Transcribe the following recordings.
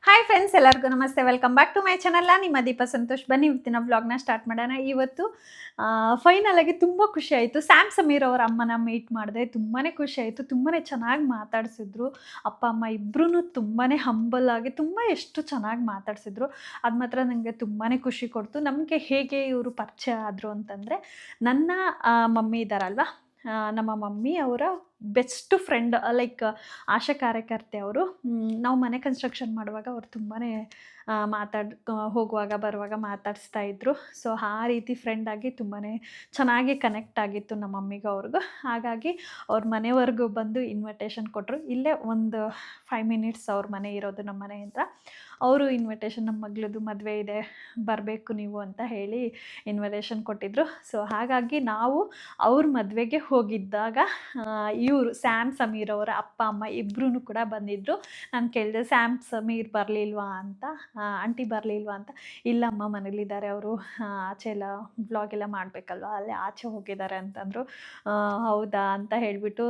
Hi friends, ಎಲ್ಲರಿಗೂ ನಮಸ್ತೆ. Welcome back to my channel. ನಿಮ್ಮ ದೀಪ ಸಂತೋಷ್. ಬನ್ನಿ ಇವತ್ತಿನ ವ್ಲಾಗ್ನ ಸ್ಟಾರ್ಟ್ ಮಾಡೋಣ. ಇವತ್ತು ಫೈನಲ್ ಆಗಿ ತುಂಬ ಖುಷಿ ಆಯಿತು. ಸ್ಯಾಮ್ ಸಮೀರ್ ಅವರ ಅಮ್ಮನ ಮೀಟ್ ಮಾಡಿದೆ. ತುಂಬಾ ಖುಷಿ ಆಯಿತು. ತುಂಬಾ ಚೆನ್ನಾಗಿ ಮಾತಾಡಿಸಿದ್ರು. ಅಪ್ಪ ಅಮ್ಮ ಇಬ್ಬರೂ ತುಂಬಾ ಹಂಬಲ್ ಆಗಿ ಎಷ್ಟು ಚೆನ್ನಾಗಿ ಮಾತಾಡಿಸಿದ್ರು. ಅದು ಮಾತ್ರ ನನಗೆ ತುಂಬಾ ಖುಷಿ ಕೊಡ್ತು. ನಮಗೆ ಹೇಗೆ ಇವರು ಪರಿಚಯ ಆದರು ಅಂತಂದರೆ, ನನ್ನ ಮಮ್ಮಿ ಇದ್ದಾರಲ್ವ, ನಮ್ಮ ಮಮ್ಮಿ ಅವರ ಬೆಸ್ಟ್ ಫ್ರೆಂಡ್, ಲೈಕ್ ಆಶಾ ಕಾರ್ಯಕರ್ತೆ ಅವರು. ನಾವು ಮನೆ ಕನ್ಸ್ಟ್ರಕ್ಷನ್ ಮಾಡುವಾಗ ಅವ್ರು ತುಂಬಾ ಹೋಗುವಾಗ ಬರುವಾಗ ಮಾತಾಡಿಸ್ತಾ ಇದ್ದರು. ಸೊ ಆ ರೀತಿ ಫ್ರೆಂಡಾಗಿ ತುಂಬಾ ಚೆನ್ನಾಗಿ ಕನೆಕ್ಟ್ ಆಗಿತ್ತು ನಮ್ಮ ಮಮ್ಮಿಗೆ ಅವ್ರಿಗೂ. ಹಾಗಾಗಿ ಅವ್ರ ಮನೆವರೆಗೂ ಬಂದು ಇನ್ವಿಟೇಷನ್ ಕೊಟ್ಟರು. ಇಲ್ಲೇ ಒಂದು 5 ಮಿನಿಟ್ಸ್ ಅವ್ರ ಮನೆ ಇರೋದು ನಮ್ಮ ಮನೆಯಿಂದ. ಅವರು ಇನ್ವಿಟೇಷನ್, ನಮ್ಮ ಮಗಳದು ಮದುವೆ ಇದೆ, ಬರಬೇಕು ನೀವು ಅಂತ ಹೇಳಿ ಇನ್ವಿಟೇಷನ್ ಕೊಟ್ಟಿದ್ದರು. ಸೊ ಹಾಗಾಗಿ ನಾವು ಅವ್ರ ಮದುವೆಗೆ ಹೋಗಿದ್ದಾಗ ಇವರು ಸ್ಯಾಮ್ ಸಮೀರ್ ಅವರ ಅಪ್ಪ ಅಮ್ಮ ಇಬ್ಬರೂ ಕೂಡ ಬಂದಿದ್ದರು. ನಾನು ಕೇಳಿದೆ, ಸ್ಯಾಮ್ ಸಮೀರ್ ಬರಲಿಲ್ವಾ ಅಂತ, ಆಂಟಿ ಬರಲಿಲ್ವಾ ಅಂತ. ಇಲ್ಲಮ್ಮ, ಮನೇಲಿದ್ದಾರೆ ಅವರು, ಆಚೆ ಎಲ್ಲ ಬ್ಲಾಗ್ ಎಲ್ಲ ಮಾಡಬೇಕಲ್ವ, ಅಲ್ಲೇ ಆಚೆ ಹೋಗಿದ್ದಾರೆ ಅಂತಂದರು. ಹೌದಾ ಅಂತ ಹೇಳಿಬಿಟ್ಟು,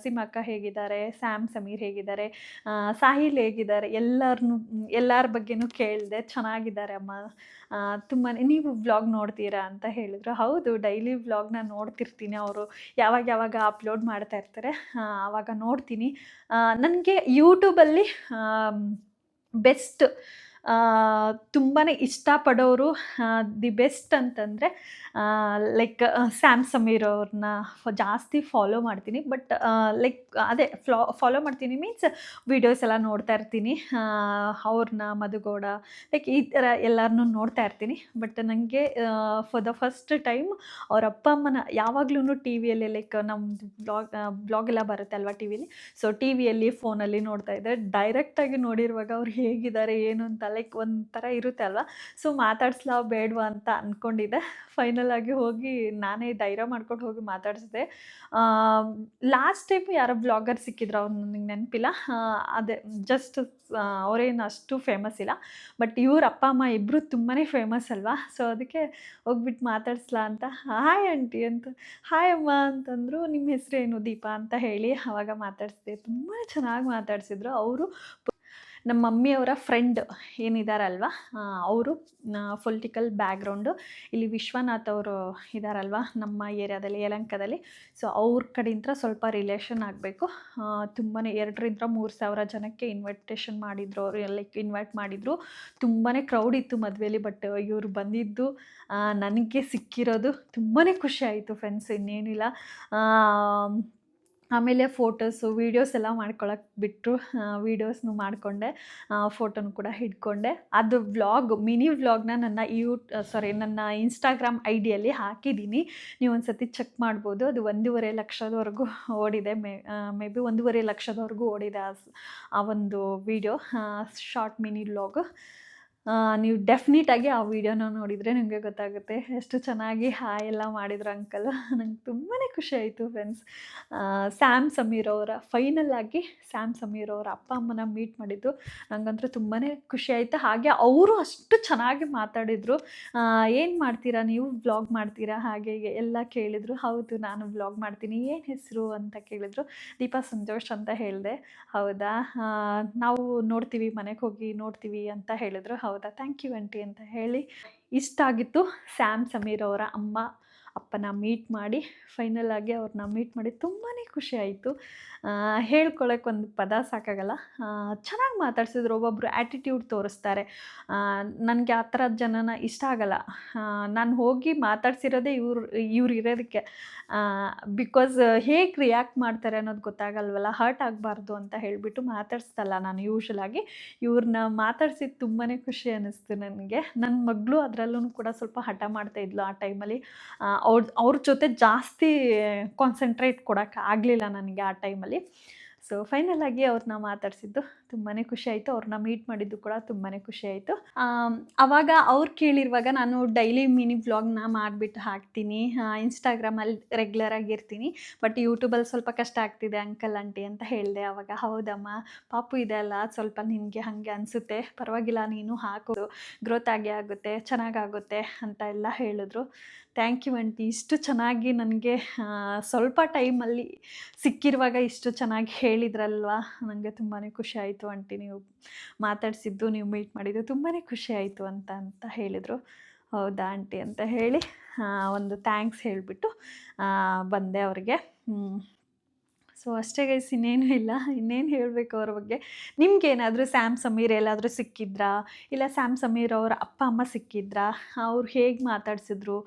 ಸೀಮಕ್ಕ ಹೇಗಿದ್ದಾರೆ, ಸ್ಯಾಮ್ ಸಮೀರ್ ಹೇಗಿದ್ದಾರೆ, ಸಾಹಿಲ್ ಹೇಗಿದ್ದಾರೆ, ಎಲ್ಲರ ಬಗ್ಗೆನೂ ಕೇಳಿದೆ. ಚೆನ್ನಾಗಿದ್ದಾರೆ ಅಮ್ಮ, ತುಂಬಾ. ನೀವು ವ್ಲಾಗ್ ನೋಡ್ತೀರಾ ಅಂತ ಹೇಳಿದರು. ಹೌದು, ಡೈಲಿ ವ್ಲಾಗ್ನ ನೋಡ್ತಿರ್ತೀನಿ. ಅವರು ಯಾವಾಗ ಅಪ್ಲೋಡ್ ಮಾಡ್ತಾ ಇರ್ತಾರೆ, ಆವಾಗ ನೋಡ್ತೀನಿ. ನನಗೆ ಯೂಟ್ಯೂಬಲ್ಲಿ ಬೆಸ್ಟ್ ತುಂಬಾ ಇಷ್ಟಪಡೋರು, ದಿ ಬೆಸ್ಟ್ ಅಂತಂದರೆ ಲೈಕ್ ಸ್ಯಾಮ್ ಸಮೀರ್ ಅವ್ರನ್ನ ಜಾಸ್ತಿ ಫಾಲೋ ಮಾಡ್ತೀನಿ. ಬಟ್ ಲೈಕ್ ಅದೇ ಫಾಲೋ ಮಾಡ್ತೀನಿ ಮೀನ್ಸ್ ವೀಡಿಯೋಸ್ ಎಲ್ಲ ನೋಡ್ತಾ ಇರ್ತೀನಿ. ಅವ್ರನ್ನ, ಮಧುಗೌಡ, ಲೈಕ್ ಈ ಥರ ಎಲ್ಲರನ್ನೂ ನೋಡ್ತಾ ಇರ್ತೀನಿ. ಬಟ್ ನನಗೆ ಫಾರ್ ದ ಫಸ್ಟ್ ಟೈಮ್ ಅವ್ರ ಅಪ್ಪ ಅಮ್ಮನ ಯಾವಾಗ್ಲೂ ಟಿ ವಿಯಲ್ಲಿ, ಲೈಕ್ ನಮ್ಮದು ಬ್ಲಾಗ್ ಎಲ್ಲ ಬರುತ್ತೆ ಅಲ್ವಾ ಟಿ ವಿಲಿ, ಸೊ ಟಿ ವಿಯಲ್ಲಿ, ಫೋನಲ್ಲಿ ನೋಡ್ತಾ ಇದ್ದೆ. ಡೈರೆಕ್ಟಾಗಿ ನೋಡಿರುವಾಗ ಅವ್ರು ಹೇಗಿದ್ದಾರೆ ಏನು ಅಂತ ಲೈಕ್ ಒಂಥರ ಇರುತ್ತೆ ಅಲ್ವಾ. ಸೊ ಮಾತಾಡ್ಸ್ಲಾ ಬೇಡವಾ ಅಂತ ಅಂದ್ಕೊಂಡಿದ್ದೆ. ಫೈನಲ್ ಆಗಿ ಹೋಗಿ ನಾನೇ ಧೈರ್ಯ ಮಾಡ್ಕೊಂಡು ಹೋಗಿ ಮಾತಾಡಿಸಿದೆ. ಲಾಸ್ಟ್ ಟೈಮ್ ಯಾರೋ ಬ್ಲಾಗರ್ ಸಿಕ್ಕಿದ್ರು, ಅವ್ರು ನನಗೆ ನೆನಪಿಲ್ಲ. ಅದೇ ಜಸ್ಟ್ ಅವರೇನು ಅಷ್ಟು ಫೇಮಸ್ ಇಲ್ಲ, ಬಟ್ ಇವ್ರ ಅಪ್ಪ ಅಮ್ಮ ಇಬ್ಬರು ತುಂಬಾ ಫೇಮಸ್ ಅಲ್ವಾ. ಸೊ ಅದಕ್ಕೆ ಹೋಗ್ಬಿಟ್ಟು ಮಾತಾಡಿಸ್ಲಾ ಅಂತ, ಹಾಯ್ ಆಂಟಿ ಅಂತ, ಹಾಯ್ ಅಮ್ಮ ಅಂತಂದರು. ನಿಮ್ಮ ಹೆಸರೇನು, ದೀಪ ಅಂತ ಹೇಳಿ ಆವಾಗ ಮಾತಾಡಿಸಿದೆ. ತುಂಬಾ ಚೆನ್ನಾಗಿ ಮಾತಾಡಿಸಿದ್ರು. ಅವರು ನಮ್ಮ ಮಮ್ಮಿಯವರ ಫ್ರೆಂಡ್ ಏನಿದಾರಲ್ವ, ಅವರು ಪೊಲಿಟಿಕಲ್ ಬ್ಯಾಕ್ಗ್ರೌಂಡು. ಇಲ್ಲಿ ವಿಶ್ವನಾಥ್ ಅವರು ಇದ್ದಾರಲ್ವ ನಮ್ಮ ಏರಿಯಾದಲ್ಲಿ, ಯಲಹಂಕದಲ್ಲಿ. ಸೊ ಅವ್ರ ಕಡೆಯಿಂದ ಸ್ವಲ್ಪ ರಿಲೇಷನ್ ಆಗಬೇಕು. ತುಂಬಾ 2,000-3,000 ಜನಕ್ಕೆ ಇನ್ವಿಟೇಷನ್ ಮಾಡಿದರು. ಅವರು ಲೈಕ್ ಇನ್ವೈಟ್ ಮಾಡಿದರು. ತುಂಬಾ ಕ್ರೌಡ್ ಇತ್ತು ಮದುವೆಯಲ್ಲಿ. ಬಟ್ ಇವರು ಬಂದಿದ್ದು, ನನಗೆ ಸಿಕ್ಕಿರೋದು ತುಂಬಾ ಖುಷಿ ಆಯಿತು ಫ್ರೆಂಡ್ಸ್, ಇನ್ನೇನಿಲ್ಲ. ಆಮೇಲೆ ಫೋಟೋಸು, ವೀಡಿಯೋಸ್ ಎಲ್ಲ ಮಾಡ್ಕೊಳಕ್ಕೆ ಬಿಟ್ಟರು. ವೀಡಿಯೋಸ್ನು ಮಾಡಿಕೊಂಡೆ, ಫೋಟೋನು ಕೂಡ ಹಿಡ್ಕೊಂಡೆ. ಅದು ಮಿನಿ ವ್ಲಾಗ್ನ ನನ್ನ ಇನ್ಸ್ಟಾಗ್ರಾಮ್ ಐಡಿಯಲ್ಲಿ ಹಾಕಿದ್ದೀನಿ. ನೀವು ಒಂದು ಸತಿ ಚೆಕ್ ಮಾಡ್ಬೋದು. ಅದು 1.5 ಲಕ್ಷದವರೆಗೂ ಓಡಿದೆ. ಮೇ ಬಿ 1.5 ಲಕ್ಷದವರೆಗೂ ಓಡಿದೆ ಆ ಒಂದು ವೀಡಿಯೋ, ಶಾರ್ಟ್ ಮಿನಿ ವ್ಲಾಗು. ನೀವು ಡೆಫಿನೆಟಾಗಿ ಆ ವಿಡಿಯೋನ ನೋಡಿದರೆ ನಿಮಗೆ ಗೊತ್ತಾಗುತ್ತೆ ಎಷ್ಟು ಚೆನ್ನಾಗಿ ಹಾಯ್ ಎಲ್ಲ ಮಾಡಿದ್ರು ಅಂಕಲ್. ನಂಗೆ ತುಂಬಾ ಖುಷಿ ಆಯಿತು ಫ್ರೆಂಡ್ಸ್. ಸ್ಯಾಮ್ ಸಮೀರ್ ಅವರ ಫೈನಲ್ ಆಗಿ ಸ್ಯಾಮ್ ಸಮೀರ್ ಅವರ ಅಪ್ಪ ಅಮ್ಮನ ಮೀಟ್ ಮಾಡಿದ್ದು ನನಗಂತೂ ತುಂಬಾ ಖುಷಿ ಆಯಿತು. ಹಾಗೆ ಅವರು ಅಷ್ಟು ಚೆನ್ನಾಗಿ ಮಾತಾಡಿದರು. ಏನು ಮಾಡ್ತೀರಾ ನೀವು, ವ್ಲಾಗ್ ಮಾಡ್ತೀರಾ ಹಾಗೆ ಹೀಗೆ ಎಲ್ಲ ಕೇಳಿದರು. ಹೌದು, ನಾನು ವ್ಲಾಗ್ ಮಾಡ್ತೀನಿ. ಏನು ಹೆಸರು ಅಂತ ಕೇಳಿದರು. ದೀಪಾ ಸಂತೋಷ್ ಅಂತ ಹೇಳಿದೆ. ಹೌದಾ, ನಾವು ನೋಡ್ತೀವಿ, ಮನೆಗೆ ಹೋಗಿ ನೋಡ್ತೀವಿ ಅಂತ ಹೇಳಿದರು. ಹೌದಾ, ಥ್ಯಾಂಕ್ ಯು ಆಂಟಿ ಅಂತ ಹೇಳಿ ಇಷ್ಟ ಆಗಿತ್ತು. ಸ್ಯಾಮ್ ಸಮೀರ್ ಅವರ ಅಪ್ಪನ ಮೀಟ್ ಮಾಡಿ, ಫೈನಲ್ ಆಗಿ ಅವ್ರನ್ನ ಮೀಟ್ ಮಾಡಿ ತುಂಬಾ ಖುಷಿ ಆಯಿತು. ಹೇಳ್ಕೊಳಕ್ಕೆ ಒಂದು ಪದ ಸಾಕಾಗಲ್ಲ. ಚೆನ್ನಾಗಿ ಮಾತಾಡ್ಸಿದ್ರು. ಒಬ್ಬೊಬ್ಬರು ಆ್ಯಟಿಟ್ಯೂಡ್ ತೋರಿಸ್ತಾರೆ. ನನಗೆ ಆ ಥರದ ಜನನ ಇಷ್ಟ ಆಗಲ್ಲ. ನಾನು ಹೋಗಿ ಮಾತಾಡ್ಸಿರೋದೇ ಇವ್ರು ಇರೋದಕ್ಕೆ. ಬಿಕಾಸ್ ಹೇಗೆ ರಿಯಾಕ್ಟ್ ಮಾಡ್ತಾರೆ ಅನ್ನೋದು ಗೊತ್ತಾಗಲ್ವಲ್ಲ, ಹರ್ಟ್ ಆಗಬಾರ್ದು ಅಂತ ಹೇಳಿಬಿಟ್ಟು ಮಾತಾಡ್ಸ್ದಲ್ಲ ನಾನು ಯೂಶ್ವಲಾಗಿ. ಇವ್ರನ್ನ ಮಾತಾಡ್ಸಿದ್ದು ತುಂಬಾ ಖುಷಿ ಅನ್ನಿಸ್ತು ನನಗೆ. ನನ್ನ ಮಗಳು ಅದರಲ್ಲೂ ಕೂಡ ಸ್ವಲ್ಪ ಹಠ ಮಾಡ್ತಾಯಿದ್ಲು ಆ ಟೈಮಲ್ಲಿ. ಅವ್ರ ಜೊತೆ ಜಾಸ್ತಿ ಕಾನ್ಸಂಟ್ರೇಟ್ ಕೊಡೋಕ್ಕೆ ಆಗಲಿಲ್ಲ ನನಗೆ ಆ ಟೈಮಲ್ಲಿ. ಸೊ ಫೈನಲ್ ಆಗಿ ಅವ್ರನ್ನ ಮಾತಾಡಿಸಿದ್ದು ತುಂಬಾ ಖುಷಿ ಆಯಿತು. ಅವ್ರನ್ನ ಮೀಟ್ ಮಾಡಿದ್ದು ಕೂಡ ತುಂಬಾ ಖುಷಿ ಆಯಿತು. ಆವಾಗ ಅವ್ರು ಕೇಳಿರುವಾಗ ನಾನು ಡೈಲಿ ಮಿನಿ ವ್ಲಾಗ್ನ ಮಾಡಿಬಿಟ್ಟು ಹಾಕ್ತೀನಿ. ಇನ್ಸ್ಟಾಗ್ರಾಮಲ್ಲಿ ರೆಗ್ಯುಲರಾಗಿ ಇರ್ತೀನಿ. ಬಟ್ ಯೂಟ್ಯೂಬಲ್ಲಿ ಸ್ವಲ್ಪ ಕಷ್ಟ ಆಗ್ತಿದೆ ಅಂಕಲ್ ಆಂಟಿ ಅಂತ ಹೇಳಿದೆ. ಆವಾಗ ಹೌದಮ್ಮ, ಪಾಪು ಇದೆ ಅಲ್ಲ, ಸ್ವಲ್ಪ ನಿನಗೆ ಹಾಗೆ ಅನಿಸುತ್ತೆ, ಪರವಾಗಿಲ್ಲ ನೀನು ಹಾಕೋದು, ಗ್ರೋತ್ ಆಗೇ ಆಗುತ್ತೆ, ಚೆನ್ನಾಗಾಗುತ್ತೆ ಅಂತ ಎಲ್ಲ ಹೇಳಿದ್ರು. ಥ್ಯಾಂಕ್ ಯು ಆಂಟಿ, ಇಷ್ಟು ಚೆನ್ನಾಗಿ ನನಗೆ ಸ್ವಲ್ಪ ಟೈಮಲ್ಲಿ ಸಿಕ್ಕಿರುವಾಗ ಇಷ್ಟು ಚೆನ್ನಾಗಿ ಹೇಳಿದ್ರಲ್ವಾ, ನನಗೆ ತುಂಬಾ ಖುಷಿ ಆಯಿತು ಆಂಟಿ, ನೀವು ಮಾತಾಡಿಸಿದ್ದು, ನೀವು ಮೀಟ್ ಮಾಡಿದ್ದು ತುಂಬಾ ಖುಷಿ ಆಯಿತು ಅಂತ ಹೇಳಿದರು. ಹೌದಾ ಆಂಟಿ ಅಂತ ಹೇಳಿ ಒಂದು ಥ್ಯಾಂಕ್ಸ್ ಹೇಳಿಬಿಟ್ಟು ಬಂದೆ ಅವ್ರಿಗೆ. ಸೊ ಅಷ್ಟೇ ಗೈಸ್, ಇನ್ನೇನು ಇಲ್ಲ. ಇನ್ನೇನು ಹೇಳಬೇಕು ಅವ್ರ ಬಗ್ಗೆ. ನಿಮ್ಗೇನಾದರೂ ಸ್ಯಾಮ್ ಸಮೀರ್ ಎಲ್ಲಾದರೂ ಸಿಕ್ಕಿದ್ರಾ, ಇಲ್ಲ ಸ್ಯಾಮ್ ಸಮೀರ್ ಅವರ ಅಪ್ಪ ಅಮ್ಮ ಸಿಕ್ಕಿದ್ರಾ, ಅವ್ರು ಹೇಗೆ ಮಾತಾಡ್ಸಿದ್ರು,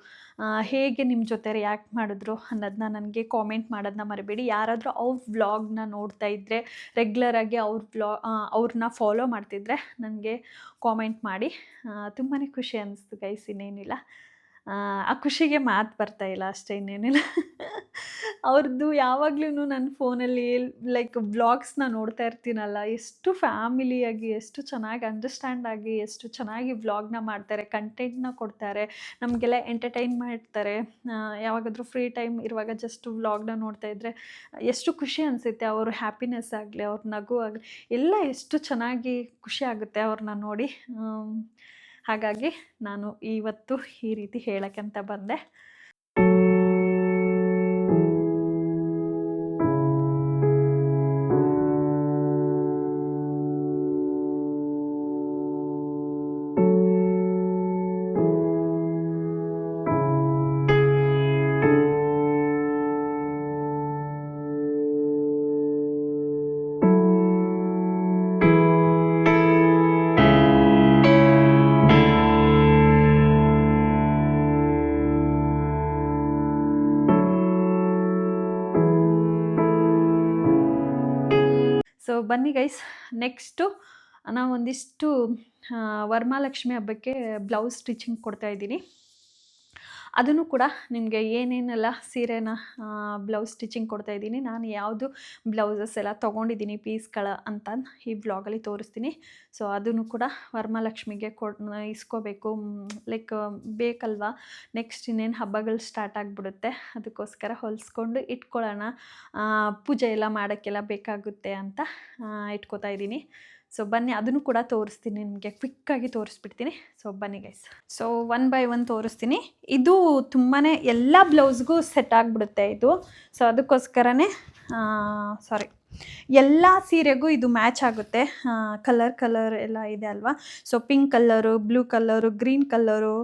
ಹೇಗೆ ನಿಮ್ಮ ಜೊತೆ ರಿಯಾಕ್ಟ್ ಮಾಡಿದ್ರು ಅನ್ನೋದನ್ನ ನನಗೆ ಕಾಮೆಂಟ್ ಮಾಡೋದನ್ನ ಮರಿಬೇಡಿ. ಯಾರಾದರೂ ಅವ್ರ ವ್ಲಾಗ್ನ ನೋಡ್ತಾ ಇದ್ದರೆ, ರೆಗ್ಯುಲರಾಗಿ ಅವ್ರನ್ನ ಫಾಲೋ ಮಾಡ್ತಿದ್ರೆ ನನಗೆ ಕಾಮೆಂಟ್ ಮಾಡಿ. ತುಂಬಾ ಖುಷಿ ಅನ್ನಿಸ್ತು ಗೈಸ್, ಇನ್ನೇನಿಲ್ಲ. ಆ ಖುಷಿಗೆ ಮಾತು ಬರ್ತಾಯಿಲ್ಲ ಅಷ್ಟೇ, ಇನ್ನೇನಿಲ್ಲ. ಅವ್ರದ್ದು ಯಾವಾಗ್ಲೂ ನನ್ನ ಫೋನಲ್ಲಿ ಲೈಕ್ ವ್ಲಾಗ್ಸ್ನ ನೋಡ್ತಾ ಇರ್ತೀನಲ್ಲ, ಎಷ್ಟು ಫ್ಯಾಮಿಲಿಯಾಗಿ, ಎಷ್ಟು ಚೆನ್ನಾಗಿ ಅಂಡರ್ಸ್ಟ್ಯಾಂಡ್ ಆಗಿ, ಎಷ್ಟು ಚೆನ್ನಾಗಿ ವ್ಲಾಗ್ನ ಮಾಡ್ತಾರೆ, ಕಂಟೆಂಟ್ನ ಕೊಡ್ತಾರೆ, ನಮಗೆಲ್ಲ ಎಂಟರ್ಟೈನ್ ಮಾಡ್ತಾರೆ. ಯಾವಾಗಾದರೂ ಫ್ರೀ ಟೈಮ್ ಇರುವಾಗ ಜಸ್ಟ್ ವ್ಲಾಗ್ನ ನೋಡ್ತಾ ಇದ್ದರೆ ಎಷ್ಟು ಖುಷಿ ಅನಿಸುತ್ತೆ. ಅವ್ರ ಹ್ಯಾಪಿನೆಸ್ ಆಗಲಿ, ಅವ್ರ ನಗು ಆಗಲಿ, ಎಲ್ಲ ಎಷ್ಟು ಚೆನ್ನಾಗಿ ಖುಷಿ ಆಗುತ್ತೆ ಅವ್ರನ್ನ ನೋಡಿ. ಹಾಗಾಗಿ ನಾನು ಇವತ್ತು ಈ ರೀತಿ ಹೇಳೋಕ್ಕಂತ ಬಂದೆ. ಸೊ ಬನ್ನಿ ಗೈಸ್, ನೆಕ್ಸ್ಟು ನಾವು ಒಂದಿಷ್ಟು ವರಮಹಾಲಕ್ಷ್ಮಿ ಹಬ್ಬಕ್ಕೆ ಬ್ಲೌಸ್ ಸ್ಟಿಚಿಂಗ್ ಕೊಡ್ತಾಯಿದ್ದೀನಿ. ಅದನ್ನು ಕೂಡ ನಿಮಗೆ ಏನೇನೆಲ್ಲ ಸೀರೆನ ಬ್ಲೌಸ್ ಸ್ಟಿಚಿಂಗ್ ಕೊಡ್ತಾಯಿದ್ದೀನಿ, ನಾನು ಯಾವುದು ಬ್ಲೌಸಸ್ ಎಲ್ಲ ತೊಗೊಂಡಿದ್ದೀನಿ ಪೀಸ್ಗಳ ಅಂತ ಈ ವ್ಲಾಗಲ್ಲಿ ತೋರಿಸ್ತೀನಿ. ಸೊ ಅದನ್ನು ಕೂಡ ವರಮಹಾಲಕ್ಷ್ಮಿಗೆ ಇಸ್ಕೋಬೇಕು, ಲೈಕ್ ಬೇಕಲ್ವಾ. ನೆಕ್ಸ್ಟ್ ಇನ್ನೇನು ಹಬ್ಬಗಳು ಸ್ಟಾರ್ಟ್ ಆಗಿಬಿಡುತ್ತೆ, ಅದಕ್ಕೋಸ್ಕರ ಹೊಲಿಸ್ಕೊಂಡು ಇಟ್ಕೊಳ್ಳೋಣ, ಪೂಜೆ ಎಲ್ಲ ಮಾಡೋಕ್ಕೆಲ್ಲ ಬೇಕಾಗುತ್ತೆ ಅಂತ ಇಟ್ಕೋತಾ ಇದ್ದೀನಿ. ಸೊ ಬನ್ನಿ, ಅದನ್ನು ಕೂಡ ತೋರಿಸ್ತೀನಿ ನಿಮಗೆ, ಕ್ವಿಕ್ಕಾಗಿ ತೋರಿಸ್ಬಿಡ್ತೀನಿ. ಸೊ ಬನ್ನಿ ಗೈಸ್. ಸೊ 1 by 1 ತೋರಿಸ್ತೀನಿ. ಇದು ತುಂಬಾ ಎಲ್ಲ ಬ್ಲೌಸ್ಗೂ ಸೆಟ್ ಆಗಿಬಿಡುತ್ತೆ ಇದು. ಸೊ ಅದಕ್ಕೋಸ್ಕರನೇ ಎಲ್ಲ ಸೀರೆಗೂ ಇದು ಮ್ಯಾಚ್ ಆಗುತ್ತೆ. ಕಲರ್ ಎಲ್ಲ ಇದೆ ಅಲ್ವಾ. So pink colour, blue colour, green colour,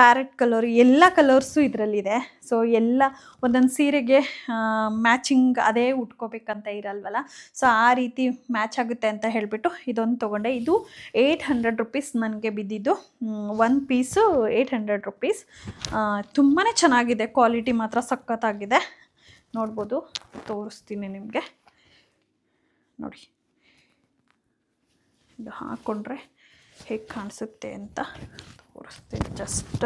parrot colour, ಎಲ್ಲ ಕಲರ್ಸು ಇದರಲ್ಲಿದೆ. ಸೊ ಎಲ್ಲ ಒಂದೊಂದು ಸೀರೆಗೆ ಮ್ಯಾಚಿಂಗ್ ಅದೇ ಉಟ್ಕೋಬೇಕಂತ ಇರಲ್ವಲ್ಲ. ಸೊ ಆ ರೀತಿ ಮ್ಯಾಚ್ ಆಗುತ್ತೆ ಅಂತ ಹೇಳಿಬಿಟ್ಟು ಇದೊಂದು ತೊಗೊಂಡೆ. ಇದು 800 ರುಪೀಸ್ ನನಗೆ ಬಿದ್ದಿದ್ದು. 1 ಪೀಸು 800 ರುಪೀಸ್. ತುಂಬಾ ಚೆನ್ನಾಗಿದೆ, ಕ್ವಾಲಿಟಿ ಮಾತ್ರ ಸಖತ್ತಾಗಿದೆ. ನೋಡ್ಬೋದು, ತೋರಿಸ್ತೀನಿ ನಿಮಗೆ. ನೋಡಿ, ಇದು ಹಾಕ್ಕೊಂಡ್ರೆ ಹೇಗೆ ಕಾಣಿಸುತ್ತೆ ಅಂತ ತೋರಿಸ್ತೀನಿ. ಜಸ್ಟ್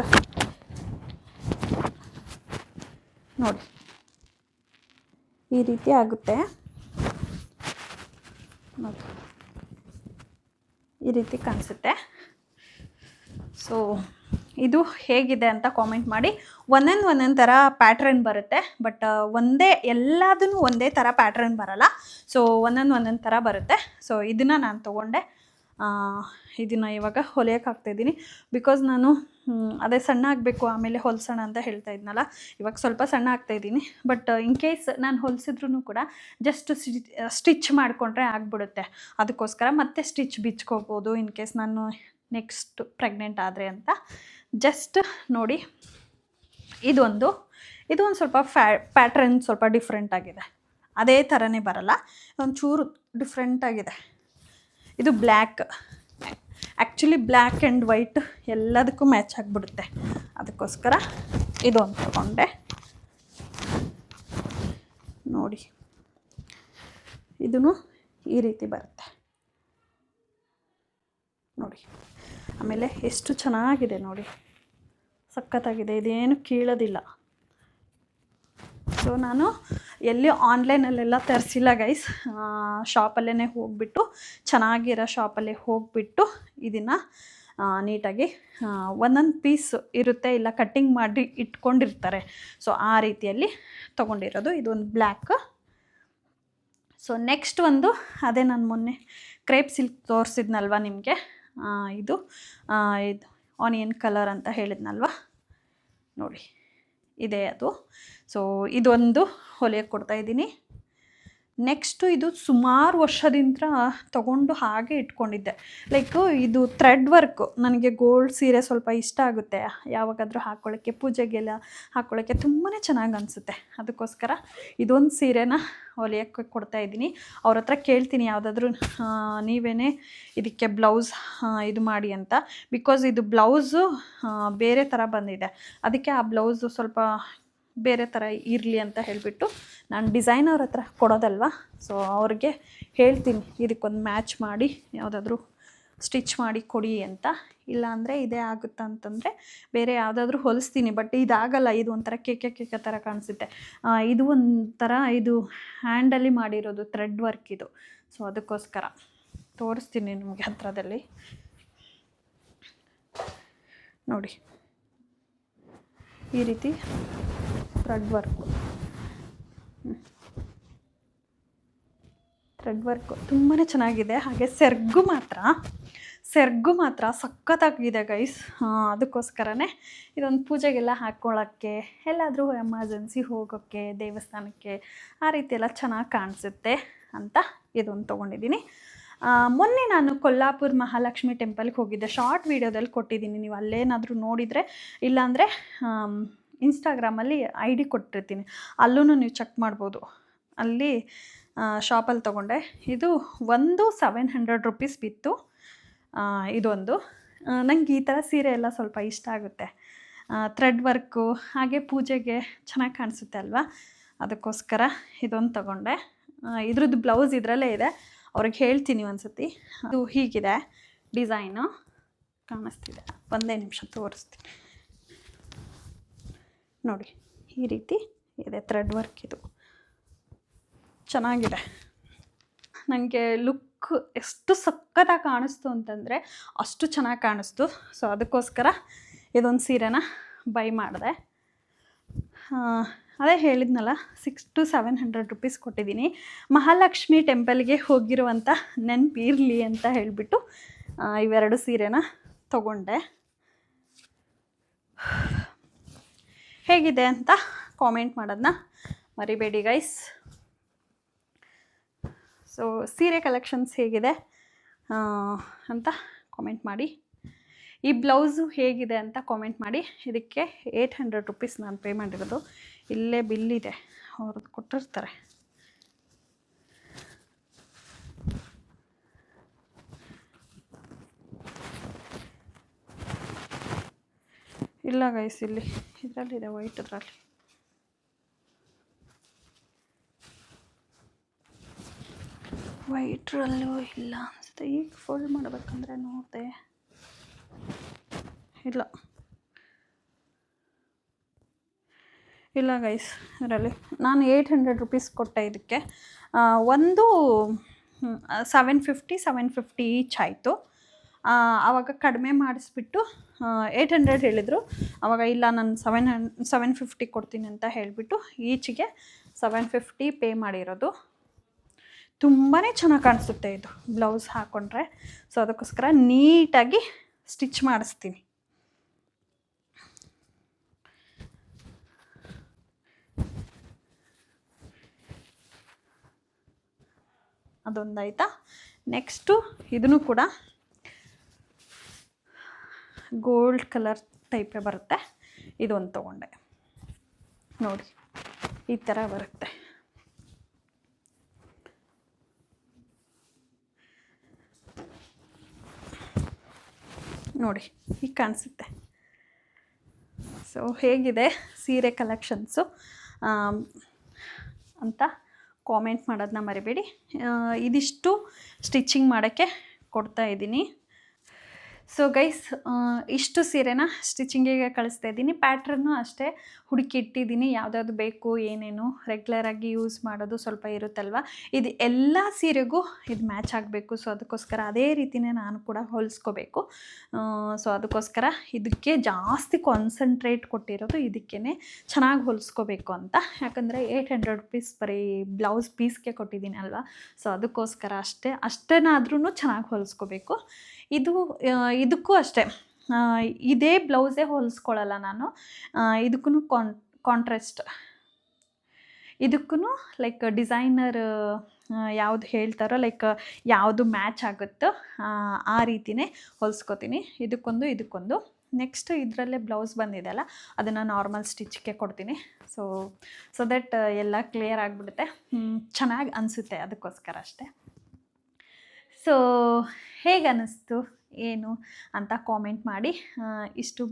ನೋಡಿ, ಈ ರೀತಿ ಆಗುತ್ತೆ ನೋಡಿ, ಈ ರೀತಿ ಕಾಣಿಸುತ್ತೆ. ಸೊ ಇದು ಹೇಗಿದೆ ಅಂತ ಕಾಮೆಂಟ್ ಮಾಡಿ. ಒಂದೊಂದು ಥರ ಪ್ಯಾಟ್ರನ್ ಬರುತ್ತೆ, ಬಟ್ ಎಲ್ಲದನ್ನು ಒಂದೇ ಥರ ಪ್ಯಾಟ್ರನ್ ಬರಲ್ಲ. ಸೊ ಒಂದೊಂದು ಥರ ಬರುತ್ತೆ. ಸೊ ಇದನ್ನು ನಾನು ತೊಗೊಂಡೆ. ಇದನ್ನು ಇವಾಗ ಹೊಲಿಯೋಕೆ ಹಾಕ್ತಾಯಿದ್ದೀನಿ. ಬಿಕಾಸ್ ನಾನು ಅದೇ ಸಣ್ಣ ಆಗಬೇಕು ಆಮೇಲೆ ಹೊಲಿಸೋಣ ಅಂತ ಹೇಳ್ತಾ ಇದ್ನಲ್ಲ, ಇವಾಗ ಸ್ವಲ್ಪ ಸಣ್ಣ ಆಗ್ತಾಯಿದ್ದೀನಿ. ಬಟ್ ಇನ್ ಕೇಸ್ ನಾನು ಹೊಲಿಸಿದ್ರೂ ಕೂಡ ಜಸ್ಟ್ ಸ್ಟಿಚ್ ಮಾಡಿಕೊಂಡ್ರೆ ಆಗ್ಬಿಡುತ್ತೆ. ಅದಕ್ಕೋಸ್ಕರ ಮತ್ತೆ ಸ್ಟಿಚ್ ಬಿಚ್ಕೋಬೋದು ಇನ್ ಕೇಸ್ ನಾನು ನೆಕ್ಸ್ಟ್ ಪ್ರೆಗ್ನೆಂಟ್ ಆದರೆ ಅಂತ. ಜಸ್ಟ್ ನೋಡಿ, ಇದೊಂದು ಸ್ವಲ್ಪ ಪ್ಯಾಟ್ರನ್ ಸ್ವಲ್ಪ ಡಿಫ್ರೆಂಟ್ ಆಗಿದೆ. ಅದೇ ಥರನೇ ಬರಲ್ಲ, ಒಂಚೂರು ಡಿಫ್ರೆಂಟ್ ಆಗಿದೆ. ಇದು black, actually black and white ಎಲ್ಲದಕ್ಕೂ ಮ್ಯಾಚ್ ಆಗಿಬಿಡುತ್ತೆ. ಅದಕ್ಕೋಸ್ಕರ ಇದೊಂದು ತಗೊಂಡೆ. ನೋಡಿ, ಇದೂ ಈ ರೀತಿ ಬರುತ್ತೆ ನೋಡಿ. ಆಮೇಲೆ ಎಷ್ಟು ಚೆನ್ನಾಗಿದೆ ನೋಡಿ, ಸಖತ್ತಾಗಿದೆ, ಇದೇನು ಕೀಳೋದಿಲ್ಲ. ಸೊ ನಾನು ಎಲ್ಲಿ ಆನ್ಲೈನಲ್ಲೆಲ್ಲ ತರಿಸಿಲ್ಲ ಗೈಸ್, ಶಾಪಲ್ಲೇ ಹೋಗಿಬಿಟ್ಟು, ಚೆನ್ನಾಗಿರೋ ಶಾಪಲ್ಲೇ ಹೋಗಿಬಿಟ್ಟು ಇದನ್ನು ನೀಟಾಗಿ ಒಂದೊಂದು ಪೀಸ್ ಇರುತ್ತೆ, ಇಲ್ಲ ಕಟ್ಟಿಂಗ್ ಮಾಡಿ ಇಟ್ಕೊಂಡಿರ್ತಾರೆ. ಸೊ ಆ ರೀತಿಯಲ್ಲಿ ತೊಗೊಂಡಿರೋದು. ಇದೊಂದು ಬ್ಲ್ಯಾಕ್. ಸೊ ನೆಕ್ಸ್ಟ್ ಒಂದು ಅದೇ ನಾನು ಮೊನ್ನೆ ಕ್ರೇಪ್ ಸಿಲ್ಕ್ ತೋರಿಸಿದ್ನಲ್ವ ನಿಮಗೆ, ಇದು ಆನಿಯನ್ ಕಲರ್ ಅಂತ ಹೇಳಿದ್ನಲ್ವ, ನೋಡಿ ಇದೆ ಅದು. ಸೊ ಇದೊಂದು ಹೊಲಿಯೋಕ್ಕೆ ಕೊಡ್ತಾಯಿದ್ದೀನಿ. ನೆಕ್ಸ್ಟು ಇದು ಸುಮಾರು ವರ್ಷದಿಂದ ತಗೊಂಡು ಹಾಗೆ ಇಟ್ಕೊಂಡಿದ್ದೆ. ಲೈಕು ಇದು ಥ್ರೆಡ್ ವರ್ಕು. ನನಗೆ ಗೋಲ್ಡ್ ಸೀರೆ ಸ್ವಲ್ಪ ಇಷ್ಟ ಆಗುತ್ತೆ, ಯಾವಾಗಾದರೂ ಹಾಕ್ಕೊಳ್ಳೋಕ್ಕೆ, ಪೂಜೆಗೆಲ್ಲ ಹಾಕ್ಕೊಳ್ಳೋಕ್ಕೆ ತುಂಬಾ ಚೆನ್ನಾಗಿ ಅನಿಸುತ್ತೆ. ಅದಕ್ಕೋಸ್ಕರ ಇದೊಂದು ಸೀರೆನ ಹೊಲಿಯೋಕ್ಕೆ ಕೊಡ್ತಾಯಿದ್ದೀನಿ. ಅವ್ರ ಹತ್ರ ಕೇಳ್ತೀನಿ ಯಾವುದಾದ್ರೂ ನೀವೇ ಇದಕ್ಕೆ ಬ್ಲೌಸ್ ಇದು ಮಾಡಿ ಅಂತ. ಬಿಕಾಸ್ ಇದು ಬ್ಲೌಸು ಬೇರೆ ಥರ ಬಂದಿದೆ, ಅದಕ್ಕೆ ಆ ಬ್ಲೌಸು ಸ್ವಲ್ಪ ಬೇರೆ ಥರ ಇರಲಿ ಅಂತ ಹೇಳಿಬಿಟ್ಟು ನಾನು ಡಿಸೈನರ್ ಹತ್ರ ಕೊಡೋದಲ್ವ, ಸೊ ಅವ್ರಿಗೆ ಹೇಳ್ತೀನಿ ಇದಕ್ಕೊಂದು ಮ್ಯಾಚ್ ಮಾಡಿ ಯಾವುದಾದ್ರೂ ಸ್ಟಿಚ್ ಮಾಡಿ ಕೊಡಿ ಅಂತ. ಇಲ್ಲಾಂದರೆ ಇದೇ ಆಗುತ್ತಾ ಅಂತಂದರೆ ಬೇರೆ ಯಾವುದಾದ್ರೂ ಹೊಲಿಸ್ತೀನಿ. ಬಟ್ ಇದಾಗಲ್ಲ, ಇದು ಒಂಥರ ಕೇಕೆ ಥರ ಕಾಣಿಸುತ್ತೆ. ಇದು ಒಂಥರ ಇದು ಹ್ಯಾಂಡಲ್ಲಿ ಮಾಡಿರೋದು ಥ್ರೆಡ್ ವರ್ಕ್ ಇದು. ಸೊ ಅದಕ್ಕೋಸ್ಕರ ತೋರಿಸ್ತೀನಿ ನಿಮಗೆ ಹತ್ರದಲ್ಲಿ ನೋಡಿ. ಈ ರೀತಿ ಥ್ರೆಡ್ ವರ್ಕು ತುಂಬಾ ಚೆನ್ನಾಗಿದೆ. ಹಾಗೆ ಸೆರಗು ಮಾತ್ರ ಸಖತ್ತಾಗಿದೆ ಗೈಸ್. ಅದಕ್ಕೋಸ್ಕರನೇ ಇದೊಂದು ಪೂಜೆಗೆಲ್ಲ ಹಾಕ್ಕೊಳ್ಳೋಕ್ಕೆ, ಎಲ್ಲಾದರೂ ಎಮರ್ಜೆನ್ಸಿ ಹೋಗೋಕ್ಕೆ, ದೇವಸ್ಥಾನಕ್ಕೆ ಆ ರೀತಿ ಎಲ್ಲ ಚೆನ್ನಾಗಿ ಕಾಣಿಸುತ್ತೆ ಅಂತ ಇದೊಂದು ತೊಗೊಂಡಿದ್ದೀನಿ. ಮೊನ್ನೆ ನಾನು ಕೊಲ್ಲಾಪುರ ಮಹಾಲಕ್ಷ್ಮಿ ಟೆಂಪಲ್ಗೆ ಹೋಗಿದ್ದೆ. ಶಾರ್ಟ್ ವೀಡಿಯೋದಲ್ಲಿ ಕೊಟ್ಟಿದ್ದೀನಿ, ನೀವು ಅಲ್ಲೇನಾದರೂ ನೋಡಿದರೆ, ಇಲ್ಲಾಂದರೆ ಇನ್ಸ್ಟಾಗ್ರಾಮಲ್ಲಿ ID ಕೊಟ್ಟಿರ್ತೀನಿ, ಅಲ್ಲೂ ನೀವು ಚೆಕ್ ಮಾಡ್ಬೋದು. ಅಲ್ಲಿ ಶಾಪಲ್ಲಿ ತೊಗೊಂಡೆ. ಇದು ಒಂದು 700 ರುಪೀಸ್ ಬಿತ್ತು. ಇದೊಂದು ನಂಗೆ ಈ ಥರ ಸೀರೆ ಎಲ್ಲ ಸ್ವಲ್ಪ ಇಷ್ಟ ಆಗುತ್ತೆ. ಥ್ರೆಡ್ ವರ್ಕು ಹಾಗೆ ಪೂಜೆಗೆ ಚೆನ್ನಾಗಿ ಕಾಣಿಸುತ್ತೆ ಅಲ್ವಾ, ಅದಕ್ಕೋಸ್ಕರ ಇದೊಂದು ತೊಗೊಂಡೆ. ಇದ್ರದ್ದು ಬ್ಲೌಸ್ ಇದರಲ್ಲೇ ಇದೆ, ಅವ್ರಿಗೆ ಹೇಳ್ತೀನಿ ಒಂದು ಸತಿ. ಅದು ಹೀಗಿದೆ ಡಿಸೈನು, ಕಾಣಿಸ್ತಿದೆ, ಒಂದೇ ನಿಮಿಷ ತೋರಿಸ್ತೀನಿ ನೋಡಿ. ಈ ರೀತಿ ಇದೆ ಥ್ರೆಡ್ ವರ್ಕ್, ಇದು ಚೆನ್ನಾಗಿದೆ. ನನಗೆ ಲುಕ್ ಎಷ್ಟು ಸಖತ್ತಾಗಿ ಕಾಣಿಸ್ತು ಅಂತಂದರೆ ಅಷ್ಟು ಚೆನ್ನಾಗಿ ಕಾಣಿಸ್ತು. ಸೊ ಅದಕ್ಕೋಸ್ಕರ ಇದೊಂದು ಸೀರೆನ ಬೈ ಮಾಡಿದೆ. ಅದೇ ಹೇಳಿದ್ನಲ್ಲ, 600 to 700 ರುಪೀಸ್ ಕೊಟ್ಟಿದ್ದೀನಿ. ಮಹಾಲಕ್ಷ್ಮಿ ಟೆಂಪಲ್ಗೆ ಹೋಗಿರುವಂಥ ನೆನಪಿರಲಿ ಅಂತ ಹೇಳಿಬಿಟ್ಟು ಇವೆರಡು ಸೀರೆನ ತೊಗೊಂಡೆ. ಹೇಗಿದೆ ಅಂತ ಕಾಮೆಂಟ್ ಮಾಡೋದನ್ನ ಮರಿಬೇಡಿ ಗೈಸ್. ಸೊ ಸೀರೆ ಕಲೆಕ್ಷನ್ಸ್ ಹೇಗಿದೆ ಅಂತ ಕಾಮೆಂಟ್ ಮಾಡಿ. ಈ ಬ್ಲೌಸು ಹೇಗಿದೆ ಅಂತ ಕಾಮೆಂಟ್ ಮಾಡಿ. ಇದಕ್ಕೆ 800 ರುಪೀಸ್ ನಾನು ಪೇ ಮಾಡಿರೋದು. ಇಲ್ಲೇ ಬಿಲ್ಲಿದೆ, ಅವ್ರದ್ದು ಕೊಟ್ಟಿರ್ತಾರೆ. ಇಲ್ಲ ಗೈಸ್, ಇಲ್ಲಿ ಇದರಲ್ಲಿದೆ, ವೈಟ್ದ್ರಲ್ಲಿ. ವೈಟ್ರಲ್ಲೂ ಇಲ್ಲ ಅನಿಸುತ್ತೆ. ಈಗ ಫೋಲ್ಡ್ ಮಾಡಬೇಕಂದ್ರೆ ನೋಡಿದೆ, ಇಲ್ಲ ಗೈಸ್, ಇದರಲ್ಲಿ ನಾನು 800 ರುಪೀಸ್ ಕೊಟ್ಟೆ. ಇದಕ್ಕೆ ಒಂದು 750 ಈಚ್ ಆಯಿತು. ಆವಾಗ ಕಡಿಮೆ ಮಾಡಿಸ್ಬಿಟ್ಟು 800 ಹೇಳಿದರು. ಆವಾಗ ಇಲ್ಲ, ನಾನು 750 ಕೊಡ್ತೀನಿ ಅಂತ ಹೇಳಿಬಿಟ್ಟು ಈಚಿಗೆ 750 ಪೇ ಮಾಡಿರೋದು. ತುಂಬಾ ಚೆನ್ನಾಗಿ ಕಾಣಿಸುತ್ತೆ ಇದು ಬ್ಲೌಸ್ ಹಾಕ್ಕೊಂಡ್ರೆ. ಸೊ ಅದಕ್ಕೋಸ್ಕರ ನೀಟಾಗಿ ಸ್ಟಿಚ್ ಮಾಡಿಸ್ತೀನಿ. ಅದೊಂದಾಯ್ತಾ. ನೆಕ್ಸ್ಟು ಇದನ್ನು ಕೂಡ ಗೋಲ್ಡ್ ಕಲರ್ ಟೈಪೇ ಬರುತ್ತೆ. ಇದೊಂದು ತೊಗೊಂಡೆ ನೋಡಿ, ಈ ಥರ ಬರುತ್ತೆ. ನೋಡಿ ಈಗ ಕಾಣಿಸುತ್ತೆ. ಸೊ ಹೇಗಿದೆ ಸೀರೆ ಕಲೆಕ್ಷನ್ಸು ಅಂತ ಕಾಮೆಂಟ್ ಮಾಡೋದನ್ನ ಮರಿಬೇಡಿ. ಇದಿಷ್ಟು ಸ್ಟಿಚಿಂಗ್ ಮಾಡೋಕ್ಕೆ ಕೊಡ್ತಾಯಿದ್ದೀನಿ. ಸೊ ಗೈಸ್, ಇಷ್ಟು ಸೀರೆನ ಸ್ಟಿಚಿಂಗಿಗೆ ಕಳಿಸ್ತಾ ಇದ್ದೀನಿ. ಪ್ಯಾಟ್ರನ್ನು ಅಷ್ಟೇ ಹುಡುಕಿ ಇಟ್ಟಿದ್ದೀನಿ, ಯಾವುದಾದ್ರು ಬೇಕು ಏನೇನು ರೆಗ್ಯುಲರಾಗಿ ಯೂಸ್ ಮಾಡೋದು ಸ್ವಲ್ಪ ಇರುತ್ತಲ್ವ. ಇದು ಎಲ್ಲ ಸೀರೆಗೂ ಇದು ಮ್ಯಾಚ್ ಆಗಬೇಕು. ಸೊ ಅದಕ್ಕೋಸ್ಕರ ಅದೇ ರೀತಿಯೇ ನಾನು ಕೂಡ ಹೊಲಿಸ್ಕೋಬೇಕು. ಸೊ ಅದಕ್ಕೋಸ್ಕರ ಇದಕ್ಕೆ ಜಾಸ್ತಿ ಕಾನ್ಸಂಟ್ರೇಟ್ ಕೊಟ್ಟಿರೋದು, ಇದಕ್ಕೇ ಚೆನ್ನಾಗಿ ಹೊಲಿಸ್ಕೋಬೇಕು ಅಂತ. ಯಾಕಂದರೆ 800 ರುಪೀಸ್ ಬರೀ ಬ್ಲೌಸ್ ಪೀಸ್ಗೆ ಕೊಟ್ಟಿದ್ದೀನಿ ಅಲ್ವಾ. ಸೊ ಅದಕ್ಕೋಸ್ಕರ ಅಷ್ಟೇನಾದ್ರೂ ಚೆನ್ನಾಗಿ ಹೊಲಿಸ್ಕೋಬೇಕು. ಇದಕ್ಕೂ ಅಷ್ಟೇ, ಇದೇ ಬ್ಲೌಸೇ ಹೊಲಿಸ್ಕೊಳ್ಳಲ್ಲ ನಾನು. ಇದಕ್ಕೂ ಕಾಂಟ್ರಾಸ್ಟ್ ಇದಕ್ಕೂ ಲೈಕ್ ಡಿಸೈನರ್ ಯಾವ್ದು ಹೇಳ್ತಾರೋ ಲೈಕ್ ಯಾವುದು ಮ್ಯಾಚ್ ಆಗುತ್ತೋ ಆ ರೀತಿಯೇ ಹೊಲಿಸ್ಕೊತೀನಿ. ಇದಕ್ಕೊಂದು ನೆಕ್ಸ್ಟ್ ಇದರಲ್ಲೇ ಬ್ಲೌಸ್ ಬಂದಿದೆಯಲ್ಲ ಅದನ್ನು ನಾರ್ಮಲ್ ಸ್ಟಿಚ್ಗೆ ಕೊಡ್ತೀನಿ. ಸೊ ದಟ್ ಎಲ್ಲ ಕ್ಲಿಯರ್ ಆಗಿಬಿಡುತ್ತೆ, ಚೆನ್ನಾಗಿ ಅನಿಸುತ್ತೆ, ಅದಕ್ಕೋಸ್ಕರ ಅಷ್ಟೇ. ಸೊ ಹೇಗೆ ಅನ್ನಿಸ್ತು ಏನು ಅಂತ ಕಾಮೆಂಟ್ ಮಾಡಿ. ಇಷ್ಟು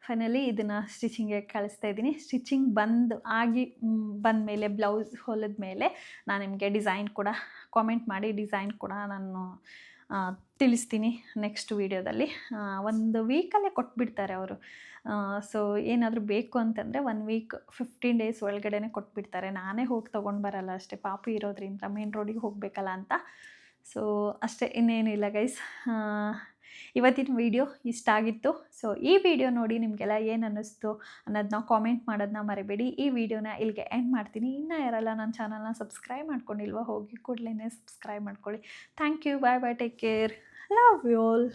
ಫೈನಲಿ ಇದನ್ನು ಸ್ಟಿಚಿಂಗಿಗೆ ಕಳಿಸ್ತಾ ಇದ್ದೀನಿ. ಸ್ಟಿಚಿಂಗ್ ಬಂದಮೇಲೆ ಬ್ಲೌಸ್ ಹೊಲಿದ ಮೇಲೆ ನಾನು ನಿಮಗೆ ಡಿಸೈನ್ ಕೂಡ ಕಾಮೆಂಟ್ ಮಾಡಿ ಡಿಸೈನ್ ಕೂಡ ನಾನು ತಿಳಿಸ್ತೀನಿ ನೆಕ್ಸ್ಟ್ ವೀಡಿಯೋದಲ್ಲಿ. 1 ವೀಕಲ್ಲೇ ಕೊಟ್ಬಿಡ್ತಾರೆ ಅವರು. ಸೊ ಏನಾದರೂ ಬೇಕು ಅಂತಂದರೆ 1 ವೀಕ್ 15 ಡೇಸ್ ಒಳಗಡೆ ಕೊಟ್ಬಿಡ್ತಾರೆ. ನಾನೇ ಹೋಗಿ ತೊಗೊಂಡು ಬರಲ್ಲ ಅಷ್ಟೇ, ಪಾಪು ಇರೋದ್ರಿಂದ ಮೇನ್ ರೋಡಿಗೆ ಹೋಗಬೇಕಲ್ಲ ಅಂತ. ಸೊ ಅಷ್ಟೇ, ಇನ್ನೇನಿಲ್ಲ ಗೈಸ್. ಇವತ್ತಿನ ವಿಡಿಯೋ ಇಷ್ಟ ಆಗಿತ್ತು. ಸೊ ಈ ವಿಡಿಯೋ ನೋಡಿ ನಿಮಗೆಲ್ಲ ಏನು ಅನ್ನಿಸ್ತು ಅನ್ನೋದನ್ನ ಕಾಮೆಂಟ್ ಮಾಡೋದನ್ನ ಮರಿಬೇಡಿ. ಈ ವಿಡಿಯೋನ ಇಲ್ಲಿಗೆ ಎಂಡ್ ಮಾಡ್ತೀನಿ. ಇನ್ನೂ ಯಾರೆಲ್ಲ ನನ್ನ ಚಾನಲ್ನ ಸಬ್ಸ್ಕ್ರೈಬ್ ಮಾಡ್ಕೊಂಡಿಲ್ವ ಹೋಗಿ ಕೂಡಲೇ ಸಬ್ಸ್ಕ್ರೈಬ್ ಮಾಡ್ಕೊಳ್ಳಿ. Thank you, bye bye, take care, love you all.